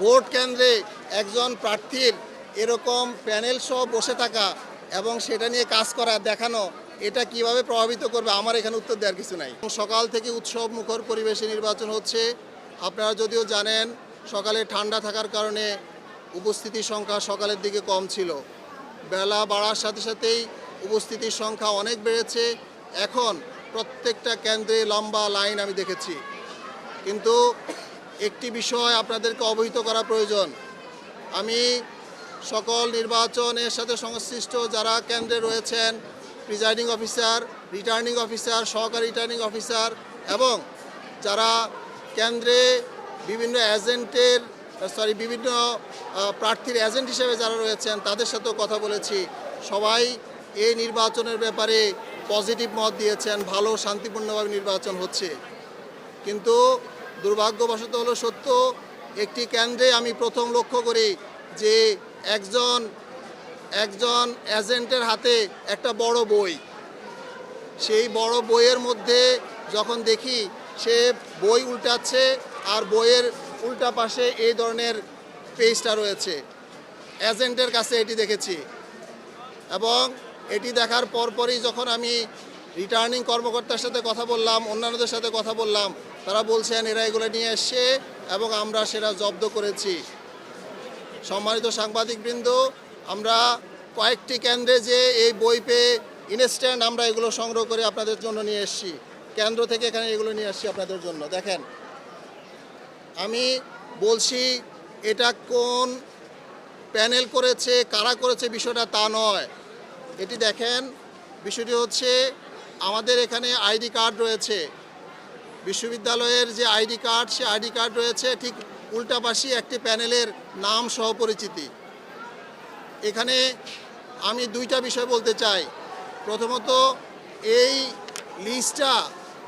Vote কেন্দ্রে একজন প্রার্থীর এরকম প্যানেল সহ বসে থাকা এবং সেটা নিয়ে কাজ করা দেখানো, এটা কিভাবে প্রভাবিত করবে আমার এখানে উত্তর দেওয়ার কিছু নাই। সকাল থেকে উৎসব মুখর পরিবেশে নির্বাচন হচ্ছে। আপনারা যদিও জানেন সকালে ঠান্ডা থাকার কারণে উপস্থিতির সংখ্যা সকালের দিকে কম ছিল। বেলা বাড়ার সাথে সাথেই উপস্থিতির সংখ্যা অনেক বেড়েছে। এখন প্রত্যেকটা কেন্দ্রে লম্বা লাইন আমি দেখেছি। কিন্তু একটি বিষয় আপনাদেরকে অবহিত করা প্রয়োজন। আমি সকল নির্বাচনের সাথে সংশ্লিষ্ট যারা কেন্দ্রে রয়েছেন, প্রিজাইডিং অফিসার, রিটার্নিং অফিসার, সহকারী রিটার্নিং অফিসার এবং যারা কেন্দ্রে বিভিন্ন বিভিন্ন প্রার্থীর এজেন্ট হিসেবে যারা রয়েছেন তাদের সাথেও কথা বলেছি। সবাই এই নির্বাচনের ব্যাপারে পজিটিভ মত দিয়েছেন, ভালো শান্তিপূর্ণভাবে নির্বাচন হচ্ছে। কিন্তু দুর্ভাগ্যবশত হলো সত্য, একটি কেন্দ্রে আমি প্রথম লক্ষ্য করি যে একজন এজেন্টের হাতে একটা বড় বই। সেই বড় বইয়ের মধ্যে যখন দেখি সে বই উল্টাচ্ছে আর বইয়ের উল্টা পাশে এই ধরনের পেজটা রয়েছে, এজেন্টের কাছে এটি দেখেছি। এবং এটি দেখার পরপরই যখন আমি রিটার্নিং কর্মকর্তার সাথে কথা বললাম, অন্যান্যদের সাথে কথা বললাম, তারা বলছেন এরা এগুলো নিয়ে এসছে এবং আমরা সেটা জব্দ করেছি। সম্মানিত সাংবাদিকবৃন্দ, আমরা কয়েকটি কেন্দ্রে যে এই বই পেয়ে ইনস্ট্যান্ট আমরা এগুলো সংগ্রহ করে আপনাদের জন্য নিয়ে এসেছি। কেন্দ্র থেকে এখানে এগুলো নিয়ে আসছি আপনাদের জন্য। দেখেন, আমি বলছি এটা কোন প্যানেল করেছে, কারা করেছে বিষয়টা তা নয়। এটি দেখেন, বিষয়টি হচ্ছে আমাদের এখানে আইডি কার্ড রয়েছে, বিশ্ববিদ্যালয়ের যে আইডি কার্ড, সে আইডি কার্ড রয়েছে ঠিক উল্টা পাশে একটি প্যানেলের নাম সহ পরিচিতি। এখানে আমি দুইটা বিষয় বলতে চাই। প্রথমত, এই লিস্টটা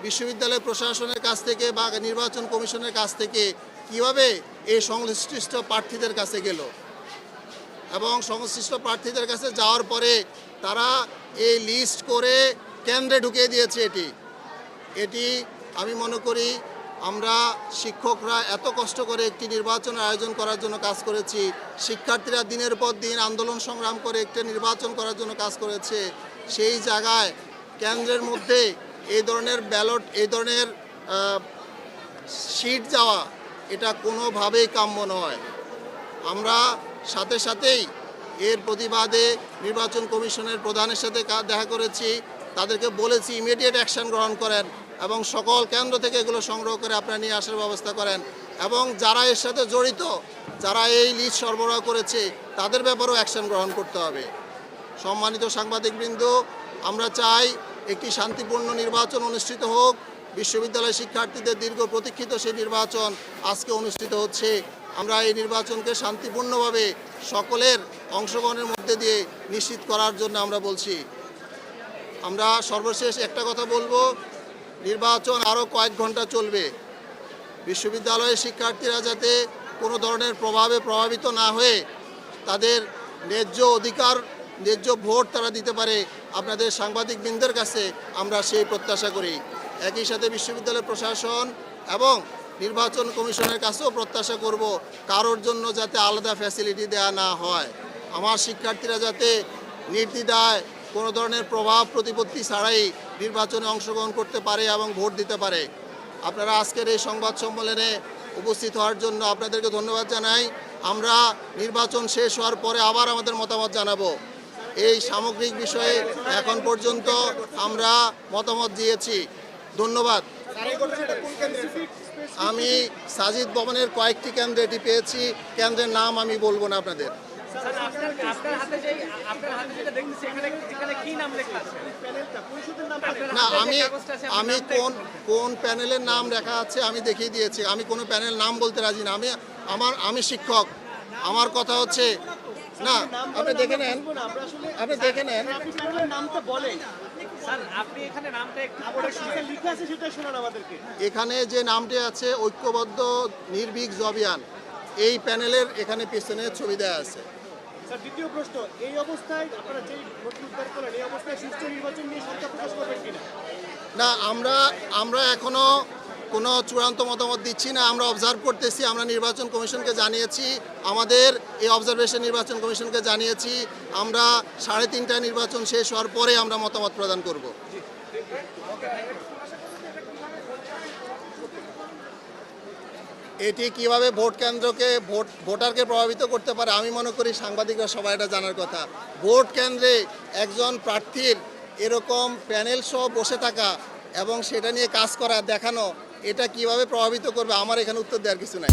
বিশ্ববিদ্যালয় প্রশাসনের কাছ থেকে বা নির্বাচন কমিশনের কাছ থেকে কিভাবে এই সংশ্লিষ্ট প্রার্থীদের কাছে গেল এবং সংশ্লিষ্ট প্রার্থীদের কাছে যাওয়ার পরে তারা এই লিস্ট করে কেন্দ্রে ঢুকিয়ে দিয়েছে। এটি আমি মনে করি আমরা শিক্ষকরা এত কষ্ট করে একটি নির্বাচনের আয়োজন করার জন্য কাজ করেছি, শিক্ষার্থীরা দিনের পর দিন আন্দোলন সংগ্রাম করে একটি নির্বাচন করার জন্য কাজ করেছে। সেই জায়গায় কেন্দ্রের মধ্যে এই ধরনের ব্যালট, এই ধরনের সিট যাওয়া, এটা কোনোভাবেই কাম্য নয়। আমরা সাথে সাথেই এর প্রতিবাদে নির্বাচন কমিশনের প্রধানের সাথে দেখা করেছি, তাদেরকে বলেছি ইমিডিয়েট অ্যাকশন গ্রহণ করেন এবং সকল কেন্দ্র থেকে এগুলো সংগ্রহ করে আপনারা নিয়ে আসার ব্যবস্থা করেন এবং যারা এর সাথে জড়িত, যারা এই লিস্ট সরবরাহ করেছে তাদের ব্যাপারেও অ্যাকশন গ্রহণ করতে হবে। সম্মানিত সাংবাদিকবৃন্দ, আমরা চাই একটি শান্তিপূর্ণ নির্বাচন অনুষ্ঠিত হোক। বিশ্ববিদ্যালয় শিক্ষার্থীদের দীর্ঘ প্রতীক্ষিত সেই নির্বাচন আজকে অনুষ্ঠিত হচ্ছে। আমরা এই নির্বাচনকে শান্তিপূর্ণভাবে সকলের অংশগ্রহণের মধ্যে দিয়ে নিশ্চিত করার জন্য আমরা বলছি। আমরা সর্বশেষ একটা কথা বলবো, নির্বাচন আরও কয়েক ঘন্টা চলবে। বিশ্ববিদ্যালয়ের শিক্ষার্থীরা যাতে কোনো ধরনের প্রভাবে প্রভাবিত না হয়ে তাদের ন্যায্য অধিকার, ন্যায্য ভোট তারা দিতে পারে, আপনাদের সাংবাদিকবৃন্দের কাছে আমরা সেই প্রত্যাশা করি। একই সাথে বিশ্ববিদ্যালয় প্রশাসন এবং নির্বাচন কমিশনের কাছেও প্রত্যাশা করব কারোর জন্য যাতে আলাদা ফ্যাসিলিটি দেওয়া না হয়। আমার শিক্ষার্থীরা যাতে নির্দ্বিধায় কোনো ধরনের প্রভাব প্রতিপত্তি ছাড়াই নির্বাচনে অংশগ্রহণ করতে পারে এবং ভোট দিতে পারে। আপনারা আজকের এই সংবাদ সম্মেলনে উপস্থিত হওয়ার জন্য আপনাদেরকে ধন্যবাদ জানাই। আমরা নির্বাচন শেষ হওয়ার পরে আবার আমাদের মতামত জানাবো। এই সামগ্রিক বিষয়ে এখন পর্যন্ত আমরা মতামত দিয়েছি। ধন্যবাদ। আমি সাজিদ ভবনের কয়েকটি কেন্দ্রে এটি পেয়েছি, কেন্দ্রের নাম আমি বলবো না আপনাদের। না, আমি কোন প্যানেলের নাম লেখা আছে আমি দেখিয়ে দিয়েছি। আমি কোনো প্যানেল নাম বলতে রাজি না। আমি শিক্ষক। আমার কথা হচ্ছে না, আপনি দেখে নেন, আপনি দেখে নেন। এখানে যে নামটি আছে ঐক্যবদ্ধ নির্ভীক জবিয়ান, এই প্যানেলের এখানে পেছনে ছবি দেওয়া আছে। দ্বিতীয় প্রশ্ন, এই অবস্থায় আপনারা যে ভোট উদ্ধার করেন, এই অবস্থায় সুষ্ঠু নির্বাচন নিয়ে শঙ্কা প্রকাশ করবেন কিনা? না, আমরা এখনো কোনো চূড়ান্ত মতামত দিচ্ছি না, আমরা অবজার্ভ করতেছি। আমরা নির্বাচন কমিশনকে জানিয়েছি, আমাদের এই অবজারভেশন নির্বাচন কমিশনকে জানিয়েছি। আমরা 3:30টায় নির্বাচন শেষ হওয়ার পরে আমরা মতামত প্রদান করব। এটি কিভাবে ভোট কেন্দ্রকে ভোটারকে প্রভাবিত করতে পারে, আমি মনে করি সাংবাদিকরা সবাই এটা জানার কথা। ভোট কেন্দ্রে একজন প্রার্থীর এরকম প্যানেল সহ বসে থাকা এবং সেটা নিয়ে কাজ করা দেখানো, এটা কিভাবে প্রভাবিত করবে, আমার এখানে উত্তর দেওয়ার কিছু নাই।